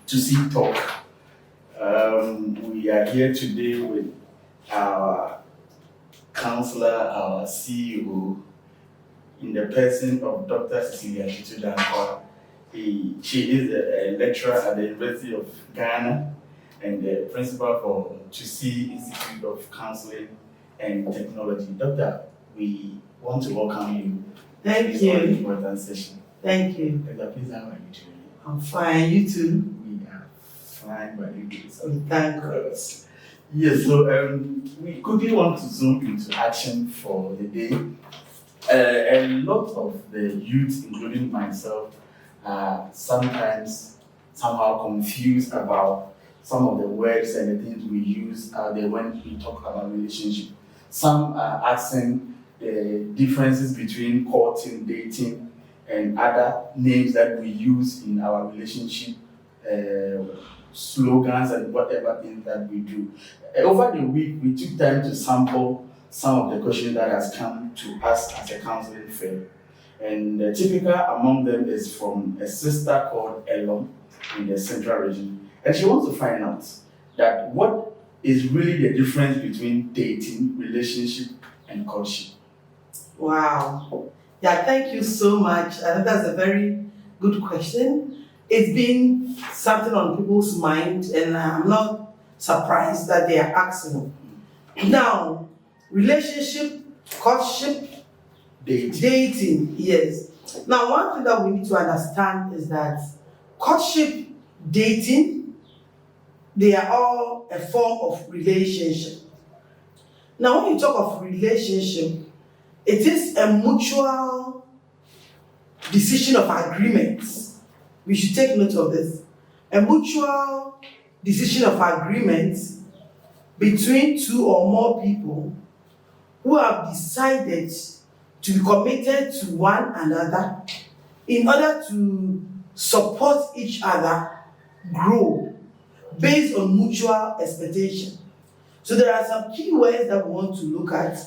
TUCEE Talk. We are here today with our counselor, our CEO, in the person of Dr. Cecilia Tutu-Danquah. She is a lecturer at the University of Ghana and the principal for TUCEE Institute of Counselling and Technology. Doctor, we want to welcome you. Thank you. Important session. Thank you. Doctor, please, how are you today? I'm fine. You too? We are fine by you. We thank God. Yes, so we quickly want to zoom into action for the day. A lot of the youth, including myself, are sometimes somehow confused about some of the words and the things we use when we talk about relationship. Some are asking the differences between courting, dating, and other names that we use in our relationship slogans and whatever things that we do. Over the week, we took time to sample some of the questions that has come to us as a counseling firm. And the typical among them is from a sister called Elon in the central region. And she wants to find out that what is really the difference between dating, relationship, and courtship. Wow. Yeah, thank you so much. I think that's a very good question. It's been something on people's mind, and I'm not surprised that they are asking. Now, relationship, courtship, dating, yes. Now, one thing that we need to understand is that courtship, dating, they are all a form of relationship. Now, when you talk of relationship, it is a mutual decision of agreement. We should take note of this. A mutual decision of agreement between two or more people who have decided to be committed to one another in order to support each other grow based on mutual expectation. So there are some key words that we want to look at.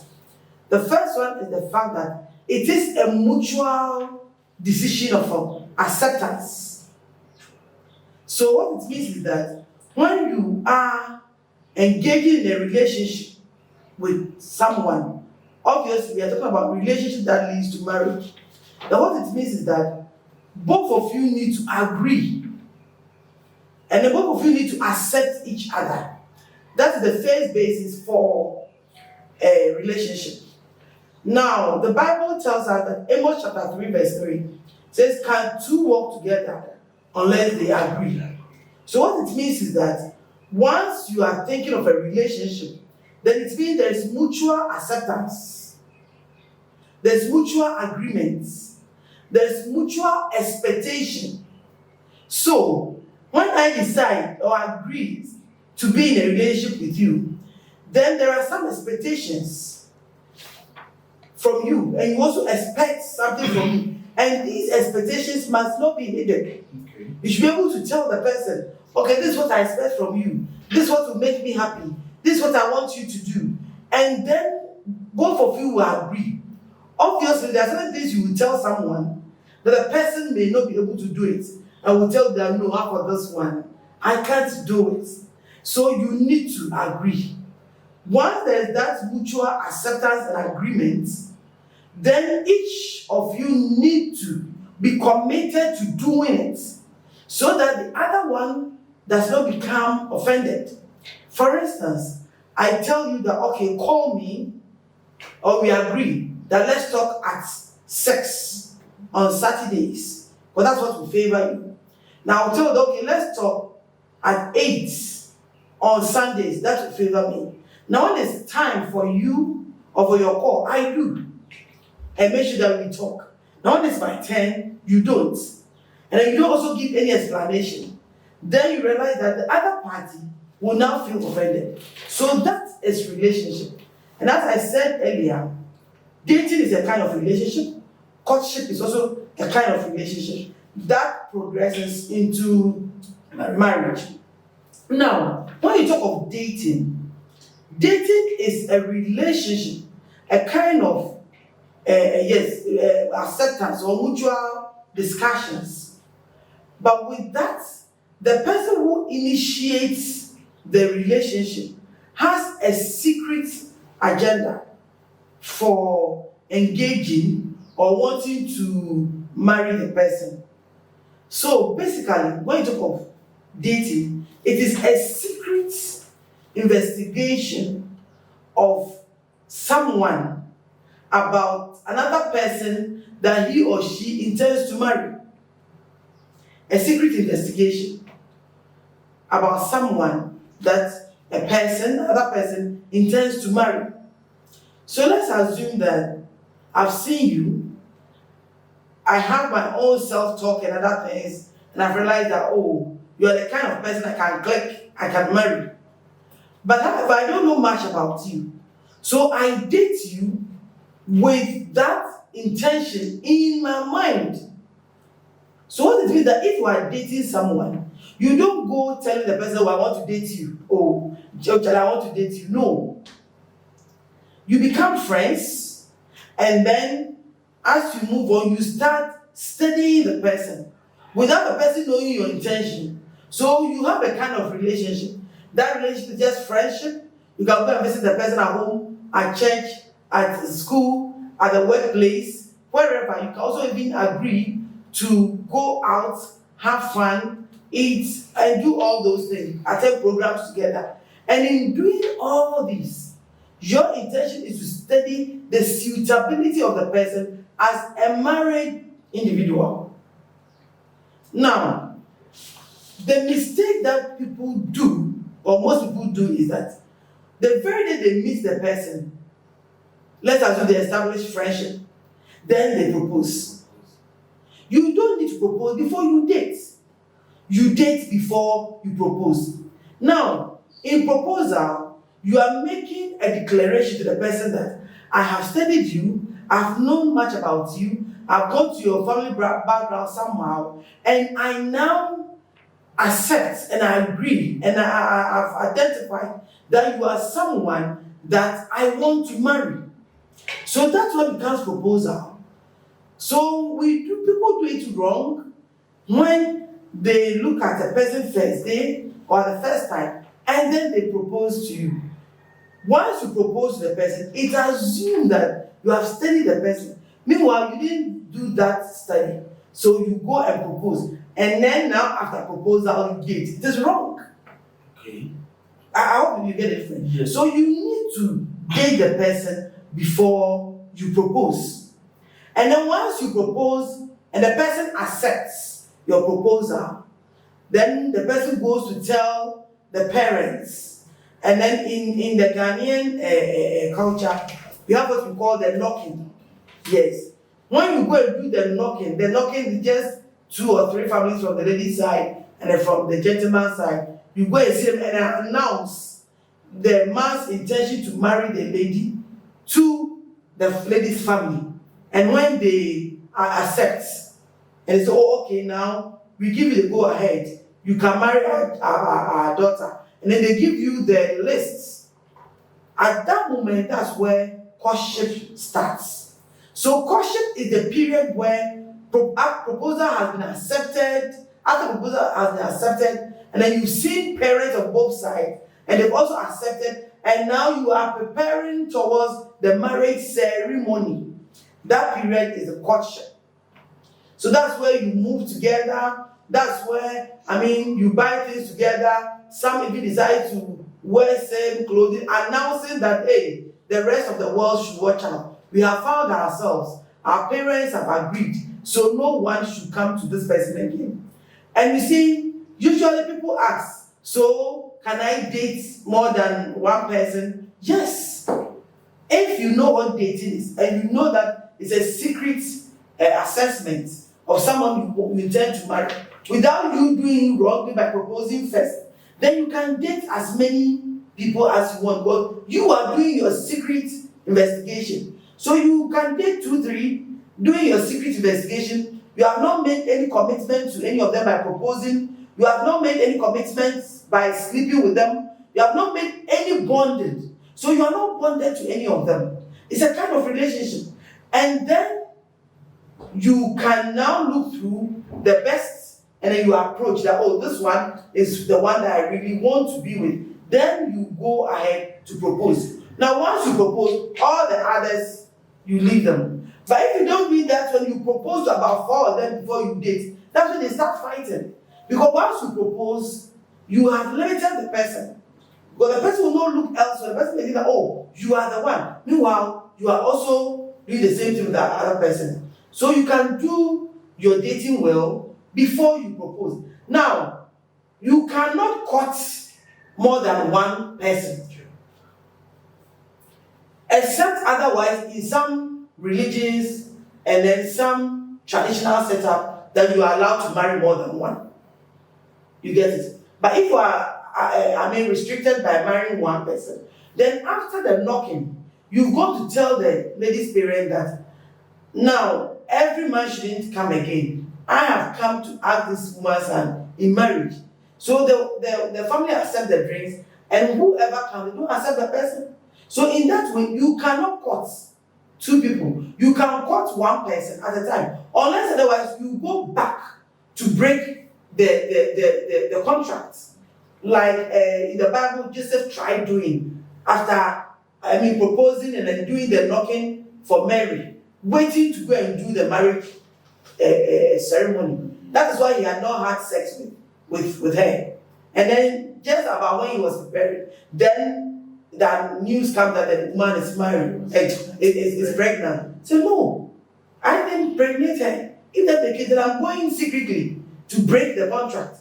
The first one is the fact that it is a mutual decision of acceptance. So what it means is that when you are engaging in a relationship with someone, obviously we are talking about relationship that leads to marriage. Now what it means is that both of you need to agree, and then both of you need to accept each other. That's the first basis for a relationship. Now, the Bible tells us that Amos chapter 3 verse 3 says, can two walk together unless they agree? So what it means is that once you are thinking of a relationship, then it means there is mutual acceptance, there's mutual agreement, there's mutual expectation. So when I decide or agree to be in a relationship with you, then there are some expectations from you, and you also expect something from me. And these expectations must not be hidden. Okay. You should be able to tell the person, okay, this is what I expect from you. This is what will make me happy. This is what I want you to do. And then both of you will agree. Obviously, there are certain things you will tell someone that the person may not be able to do it. And will tell them, no, after this one, I can't do it. So you need to agree. Once there is that mutual acceptance and agreement, then each of you need to be committed to doing it so that the other one does not become offended. For instance, I tell you that, okay, call me, or we agree that let's talk at 6 on Saturdays, but that's what will favor you. Now I'll tell you, okay, let's talk at 8 on Sundays, that will favor me. Now when it's time for you or for your call, I do. And make sure that we talk. Now when it's my turn, you don't. And then you don't also give any explanation. Then you realize that the other party will now feel offended. So that is relationship. And as I said earlier, dating is a kind of relationship. Courtship is also a kind of relationship that progresses into marriage. Now, when you talk of dating, dating is a relationship, a kind of acceptance or mutual discussions. But with that the person who initiates the relationship has a secret agenda for engaging or wanting to marry the person. So basically, when you talk of dating, it is a secret investigation of someone about another person that he or she intends to marry. A secret investigation about someone that another person intends to marry. So let's assume that I've seen you, I have my own self-talk and other things, and I've realized that, oh, you're the kind of person I can click, I can marry. But however, I don't know much about you. So I date you with that intention in my mind. So what it means that if you are dating someone, you don't go telling the person, oh, I want to date you. Oh, I want to date you. No. You become friends, and then as you move on, you start studying the person without the person knowing your intention. So you have a kind of relationship. That relationship is just friendship. You can go and visit the person at home, at church, at school, at the workplace, wherever. You can also even agree to go out, have fun, eat, and do all those things, attend programs together. And in doing all this, your intention is to study the suitability of the person as a married individual. Now, the mistake that people do, or most people do, is that the very day they meet the person, let's assume they establish friendship, then they propose. You don't need to propose before you date. You date before you propose. Now, in proposal, you are making a declaration to the person that I have studied you, I've known much about you, I've gone to your family background somehow, and I now accept and I agree and I've identified that you are someone that I want to marry. So that's what becomes proposal. So people do it wrong when they look at a person first day or the first time and then they propose to you. Once you propose to the person, it assumes that you have studied the person. Meanwhile, you didn't do that study. So you go and propose. And then now after proposal, you date. It is wrong. Okay. I hope you get it, friend. Yes. So you need to date the person before you propose. And then once you propose and the person accepts your proposal, then the person goes to tell the parents. And then in the Ghanaian culture, we have what we call the knocking. Yes. When you go and do the knocking is just 2 or 3 families from the lady's side and then from the gentleman's side. You go and see them and announce the man's intention to marry the lady to the lady's family. And when they accept, and they say, oh, okay, now we give you the go ahead, you can marry our daughter. And then they give you the lists. At that moment, that's where courtship starts. So courtship is the period where proposal has been accepted, after proposal has been accepted, and then you've seen parents of both sides, and they've also accepted, and now you are preparing towards the marriage ceremony. That period is the courtship. So that's where you move together. That's where, you buy things together. Some even decide to wear same clothing, announcing that, hey, the rest of the world should watch out. We have found ourselves. Our parents have agreed. So no one should come to this person again. And you see, usually people ask, so can I date more than one person? Yes. If you know what dating is, and you know that it's a secret assessment of someone you intend to marry, without you doing wrongly by proposing first, then you can date as many people as you want. But you are doing your secret investigation. So you can date 2, 3, doing your secret investigation. You have not made any commitment to any of them by proposing. You have not made any commitments by sleeping with them. You have not made any bonding. So you are not bonded to any of them. It's a kind of relationship. And then you can now look through the best and then you approach that, oh, this one is the one that I really want to be with, then you go ahead to propose. Now, once you propose, all the others, you leave them. But if you don't read that, when you propose to about 4 of them before you date, that's when they start fighting. Because once you propose, you have limited the person. Because the person will not look elsewhere. The person may think that, oh, you are the one. Meanwhile, you are also doing the same thing with that other person. So you can do your dating well before you propose. Now, you cannot court more than one person. Except otherwise, in some religions and then some traditional setup, that you are allowed to marry more than one. You get it? But if you are, restricted by marrying one person, then after the knocking, you've got to tell the lady's parent that, now, every man shouldn't come again. I have come to ask this woman's hand in marriage. So the family accept the drinks, and whoever comes, they don't accept the person. So in that way, you cannot court 2 people. You can court 1 person at a time. Unless otherwise, you go back to break the contract. Like in the Bible, Joseph tried doing after, proposing and then doing the knocking for Mary, waiting to go and do the marriage ceremony. That is why he had not had sex with her. And then just about when he was preparing, then that news comes that the woman is married, is pregnant. So no, I didn't impregnate her. If that's the case, then I'm going secretly to break the contract.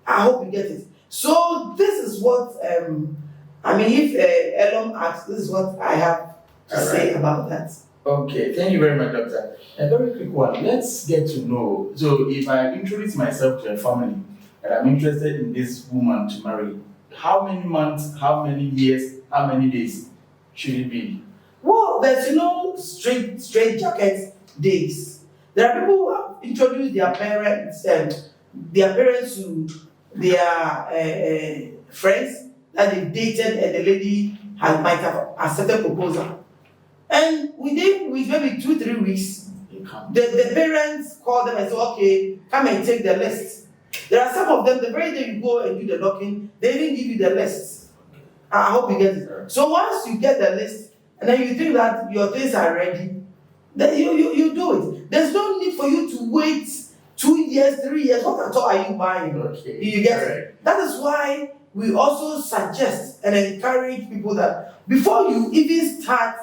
I hope you get it. So this is what, if Elon asks, this is what I have to say about that. Okay, thank you very much, Doctor. A very quick one. Let's get to know. So if I introduce myself to a family and I'm interested in this woman to marry, how many months, how many years, how many days should it be? Well, there's straight jacket days. There are people who have introduced their parents to their friends that they dated, and the lady might have accepted proposal. And within maybe 2-3 weeks, the parents call them and say, okay, come and take the list. There are some of them, the very day you go and do the knocking, they didn't give you the list. I hope you get it. So once you get the list, and then you think that your things are ready, then you do it. There's no need for you to wait 2 years, 3 years. What at all are you buying? Okay. You get it? That is why we also suggest and encourage people that before you even start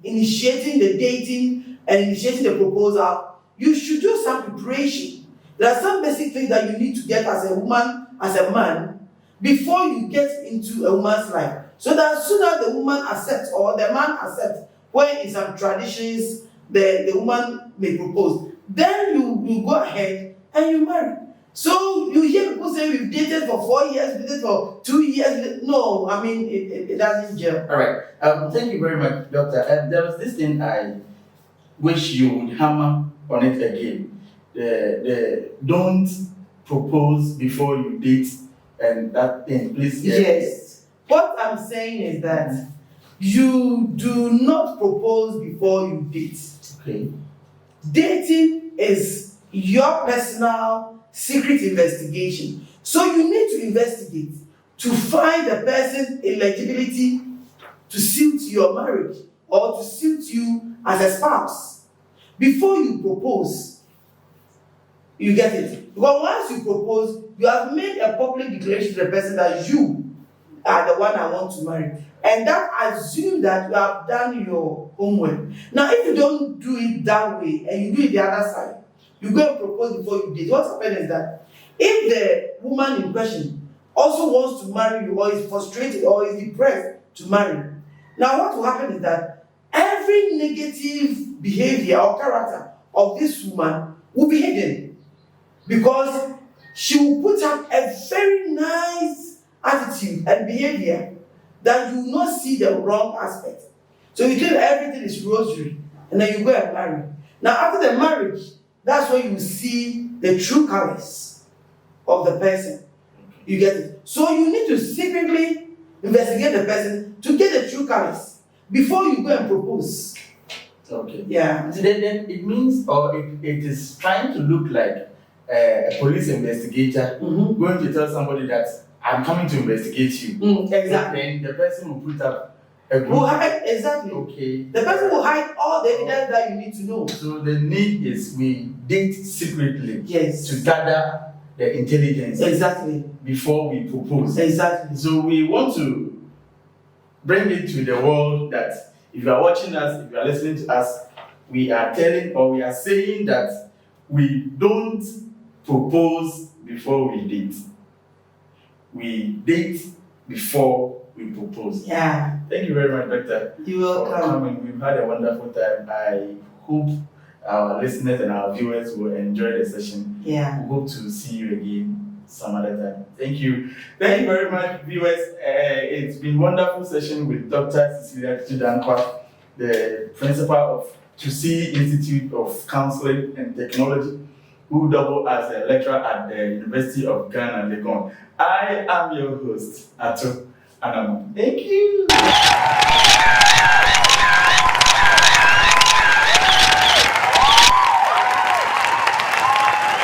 initiating the dating and initiating the proposal, you should do some preparation. There are some basic things that you need to get as a woman, as a man, before you get into a woman's life. So that as soon as the woman accepts or the man accepts, where in some traditions the woman may propose, then you go ahead and you marry. So you hear people say we've dated for 4 years, we dated for 2 years. No, it doesn't gel. All right. Thank you very much, Doctor. There was this thing I wish you would hammer on it again. The don't propose before you date, and that thing, please. Yes. What I'm saying is that you do not propose before you date. Okay. Dating is your personal secret investigation. So you need to investigate to find the person's eligibility to suit your marriage or to suit you as a spouse before you propose. You get it? Because once you propose, you have made a public declaration to the person that you are the one I want to marry. And that assumes that you have done your homework. Now, if you don't do it that way and you do it the other side, you go and propose before you date. What happens is that if the woman in question also wants to marry you or is frustrated or is depressed to marry, now what will happen is that every negative behavior or character of this woman will be hidden. Because she will put up a very nice attitude and behavior that you will not see the wrong aspect. So you think everything is rosary, and then you go and marry. Now after the marriage, that's when you see the true colors of the person. You get it? So you need to secretly investigate the person to get the true colors before you go and propose. Okay. Yeah. So then it means, or it is trying to look like a police investigator Mm-hmm. going to tell somebody that I'm coming to investigate you. Exactly. Then the person will put up a group. Will hide, exactly. Okay. The person will hide all the evidence that you need to know. So the need is we date secretly Yes. to gather the intelligence Exactly. before we propose. Exactly. So we want to bring it to the world that if you are watching us, if you are listening to us, we are telling or we are saying that we don't propose before we date. We date before we propose. Yeah. Thank you very much, Doctor. You're for welcome. coming. We've had a wonderful time. I hope our listeners and our viewers will enjoy the session. Yeah. We hope to see you again some other time. Thank you. Thank you very much, viewers. It's been a wonderful session with Dr. Cecilia Tutu-Danquah, the principal of TUCEE Institute of Counselling and Technology, who doubled as a lecturer at the University of Ghana, Legon. I am your host, Ato Anamo. Thank you.